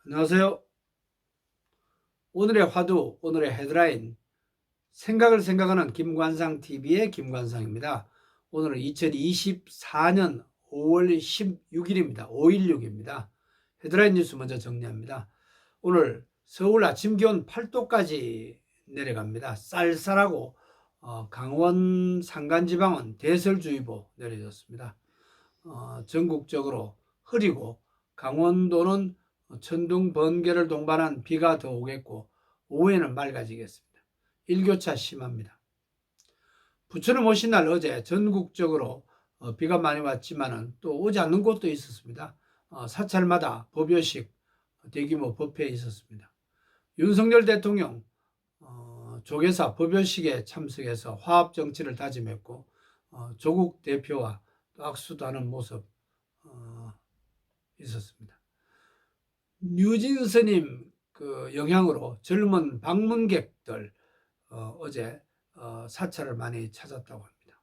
안녕하세요. 오늘의 화두, 오늘의 헤드라인, 생각을 생각하는 김관상TV의 김관상입니다. 오늘은 2024년 5월 16일입니다. 516입니다. 헤드라인 뉴스 먼저 정리합니다. 오늘 서울 아침 기온 8도까지 내려갑니다. 쌀쌀하고 강원 산간지방은 대설주의보 내려졌습니다. 전국적으로 흐리고 강원도는 천둥, 번개를 동반한 비가 더 오겠고 오후에는 맑아지겠습니다. 일교차 심합니다. 부처님 오신 날 어제 전국적으로 비가 많이 왔지만은 또 오지 않는 곳도 있었습니다. 사찰마다 법요식, 대규모 법회에 있었습니다. 윤석열 대통령 조계사 법요식에 참석해서 화합 정치를 다짐했고 조국 대표와 악수도 하는 모습 있었습니다. 뉴진 스님 그 영향으로 젊은 방문객들 어제 사찰을 많이 찾았다고 합니다.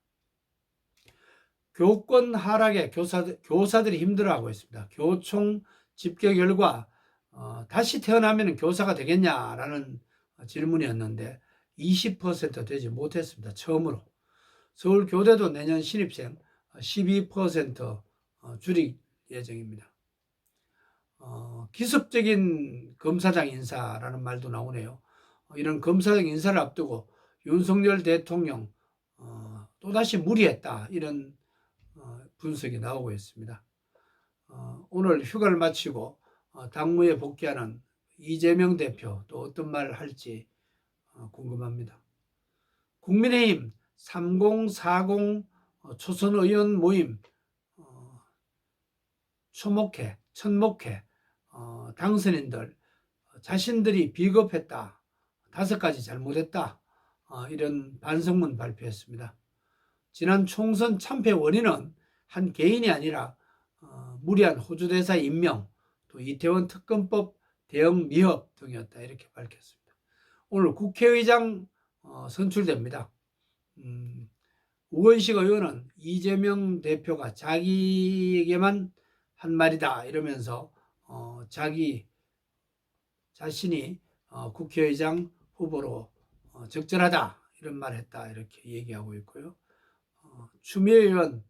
교권 하락에 교사들이 힘들어하고 있습니다. 교총 집계 결과 다시 태어나면 교사가 되겠냐라는 질문이었는데 20% 되지 못했습니다. 처음으로. 서울교대도 내년 신입생 12% 줄일 예정입니다. 기습적인 검사장 인사라는 말도 나오네요. 이런 검사장 인사를 앞두고 윤석열 대통령 또다시 무리했다 이런 분석이 나오고 있습니다. 오늘 휴가를 마치고 당무에 복귀하는 이재명 대표 또 어떤 말을 할지 궁금합니다. 국민의힘 3040 초선 의원 모임 초목회, 천목회 당선인들 자신들이 비겁했다, 5가지 잘못했다 이런 반성문 발표했습니다. 지난 총선 참패 원인은 한 개인이 아니라 무리한 호주 대사 임명, 또 이태원 특검법 대응 미흡 등이었다 이렇게 밝혔습니다. 오늘 국회의장 선출됩니다. 우원식 의원은 이재명 대표가 자기에게만 한 말이다 이러면서 자기 자신이 국회의장 후보로 적절하다 이런 말을 했다 이렇게 얘기하고 있고요. 추미애 의원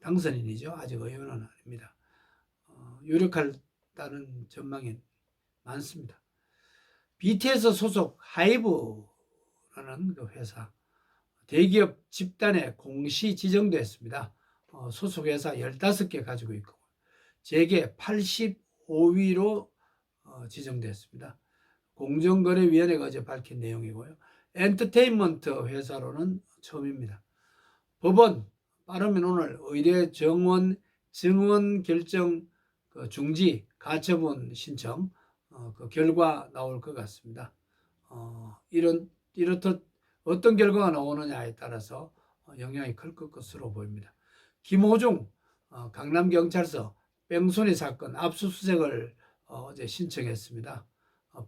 당선인이죠. 아직 의원은 아닙니다. 유력하다는 전망이 많습니다. BTS 소속 하이브라는 그 회사 대기업 집단에 공시 지정됐습니다. 소속 회사 15개 가지고 있고 재계 85위로 지정됐습니다. 공정거래위원회가 어제 밝힌 내용이고요. 엔터테인먼트 회사로는 처음입니다. 법원 빠르면 오늘 의뢰 증원 결정 중지 가처분 신청 그 결과 나올 것 같습니다. 이렇듯 어떤 결과가 나오느냐에 따라서 영향이 클 것으로 보입니다. 김호중 강남경찰서 뺑소니 사건 압수수색을 어제 신청했습니다.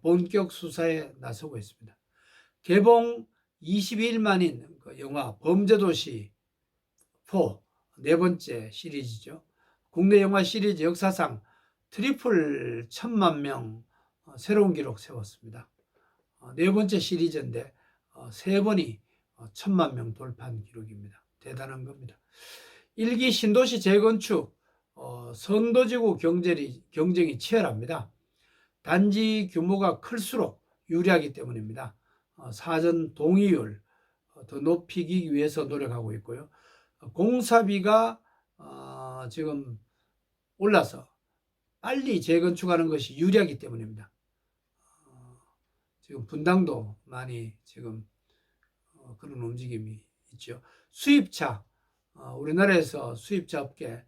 본격 수사에 나서고 있습니다. 개봉 22일 만인 그 영화 범죄도시 4 네 번째 시리즈죠. 국내 영화 시리즈 역사상 트리플 1000만 명 새로운 기록 세웠습니다. 네 번째 시리즈인데 3번이 1000만 명 돌파한 기록입니다. 대단한 겁니다. 1기 신도시 재건축 선도지구 경쟁이 치열합니다. 단지 규모가 클수록 유리하기 때문입니다. 사전 동의율 더 높이기 위해서 노력하고 있고요. 공사비가 지금 올라서 빨리 재건축하는 것이 유리하기 때문입니다. 지금 분당도 많이 지금 그런 움직임이 있죠. 수입차 우리나라에서 수입차 업계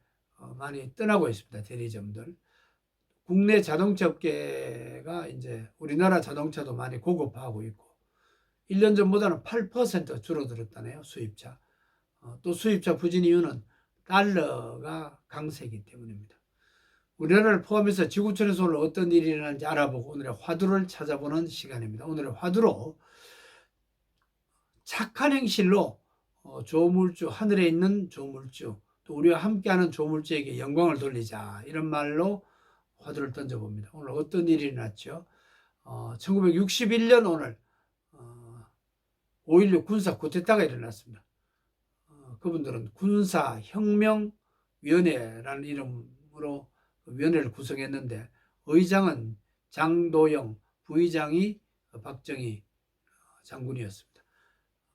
많이 떠나고 있습니다. 대리점들. 국내 자동차 업계가 이제 우리나라 자동차도 많이 고급화하고 있고 1년 전보다는 8% 줄어들었다네요. 수입차. 또 수입차 부진 이유는 달러가 강세이기 때문입니다. 우리나라를 포함해서 지구촌에서 오늘 어떤 일이 일어나는지 알아보고 오늘의 화두를 찾아보는 시간입니다. 오늘의 화두로 착한 행실로 조물주, 하늘에 있는 조물주, 또 우리와 함께하는 조물주에게 영광을 돌리자 이런 말로 화두를 던져봅니다. 오늘 어떤 일이 났죠? 1961년 오늘 5.16 군사 쿠데타가 일어났습니다. 그분들은 군사혁명위원회라는 이름으로 위원회를 구성했는데 의장은 장도영, 부의장이 박정희 장군이었습니다.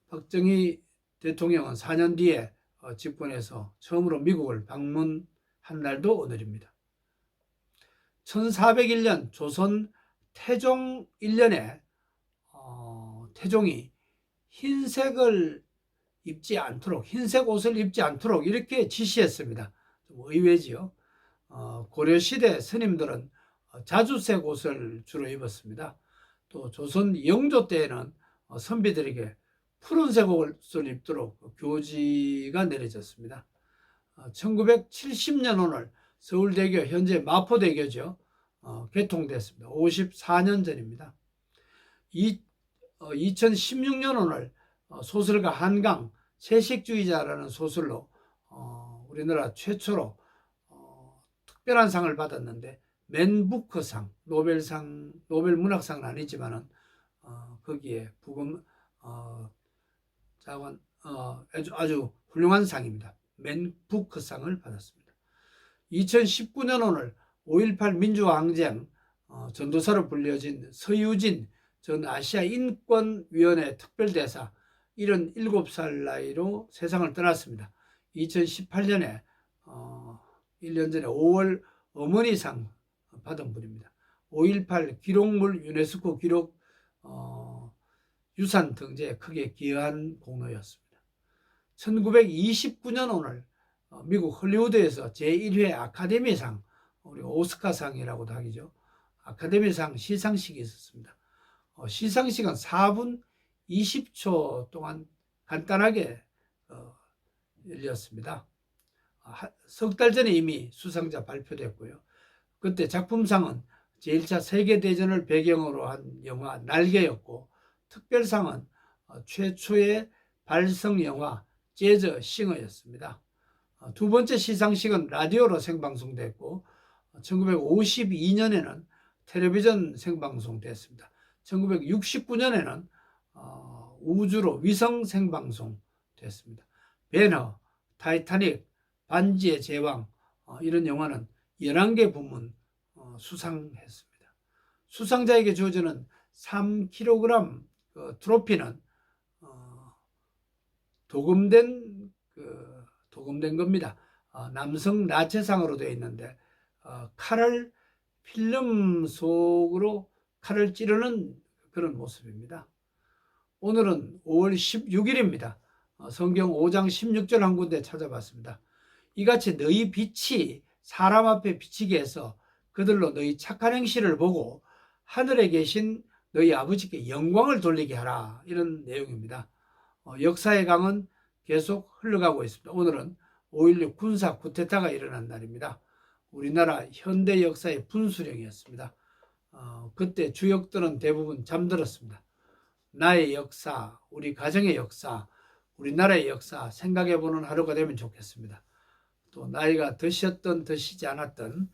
박정희 대통령은 4년 뒤에 집권해서 처음으로 미국을 방문한 날도 오늘입니다. 1401년 조선 태종 1년에 태종이 흰색 옷을 입지 않도록 이렇게 지시했습니다. 좀 의외지요. 고려시대 스님들은 자주색 옷을 주로 입었습니다. 또 조선 영조 때에는 선비들에게 푸른색 옷을 입도록 교지가 내려졌습니다. 1970년 오늘 서울대교, 현재 마포대교죠. 개통됐습니다. 54년 전입니다. 2016년 오늘 소설가 한강 채식주의자라는 소설로 우리나라 최초로 특별한 상을 받았는데 맨부커상, 노벨 문학상은 아니지만은 거기에 아주 훌륭한 상입니다. 맨부커상을 받았습니다. 2019년 오늘 5.18 민주항쟁 전도사로 불려진 서유진 전 아시아 인권위원회 특별대사 77살 나이로 세상을 떠났습니다. 2018년에 1년 전에 5월 어머니상 받은 분입니다. 5.18 기록물 유네스코 기록 유산 등재에 크게 기여한 공로였습니다. 1929년 오늘 미국 헐리우드에서 제1회 아카데미상, 우리가 오스카상이라고도 하죠. 아카데미상 시상식이 있었습니다. 시상식은 4분 20초 동안 간단하게 열렸습니다. 석 달 전에 이미 수상자 발표됐고요. 그때 작품상은 제1차 세계대전을 배경으로 한 영화 날개였고, 특별상은 최초의 발성 영화 재즈 싱어였습니다. 두 번째 시상식은 라디오로 생방송됐고 1952년에는 텔레비전 생방송됐습니다. 1969년에는 우주로 위성 생방송 됐습니다. 배너, 타이타닉, 반지의 제왕 이런 영화는 11개 부문 수상했습니다. 수상자에게 주어지는 3kg 트로피는 도금된 겁니다. 남성 나체상으로 되어 있는데 칼을 필름 속으로 칼을 찌르는 그런 모습입니다. 오늘은 5월 16일입니다. 성경 5장 16절 한 군데 찾아봤습니다. 이같이 너희 빛이 사람 앞에 비치게 해서 그들로 너희 착한 행실을 보고 하늘에 계신 너희 아버지께 영광을 돌리게 하라, 이런 내용입니다. 역사의 강은 계속 흘러가고 있습니다. 오늘은 5.16 군사 쿠데타가 일어난 날입니다. 우리나라 현대 역사의 분수령이었습니다. 그때 주역들은 대부분 잠들었습니다. 나의 역사, 우리 가정의 역사, 우리나라의 역사 생각해보는 하루가 되면 좋겠습니다. 또 나이가 드셨든 드시지 않았든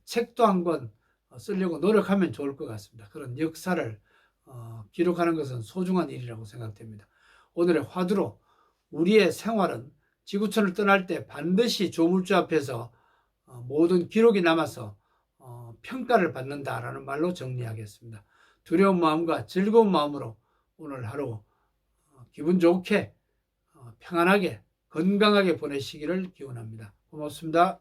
책도 한 권 쓰려고 노력하면 좋을 것 같습니다. 그런 역사를 기록하는 것은 소중한 일이라고 생각됩니다. 오늘의 화두로 우리의 생활은 지구촌을 떠날 때 반드시 조물주 앞에서 모든 기록이 남아서 평가를 받는다라는 말로 정리하겠습니다. 두려운 마음과 즐거운 마음으로 오늘 하루 기분 좋게 평안하게 건강하게 보내시기를 기원합니다. 고맙습니다.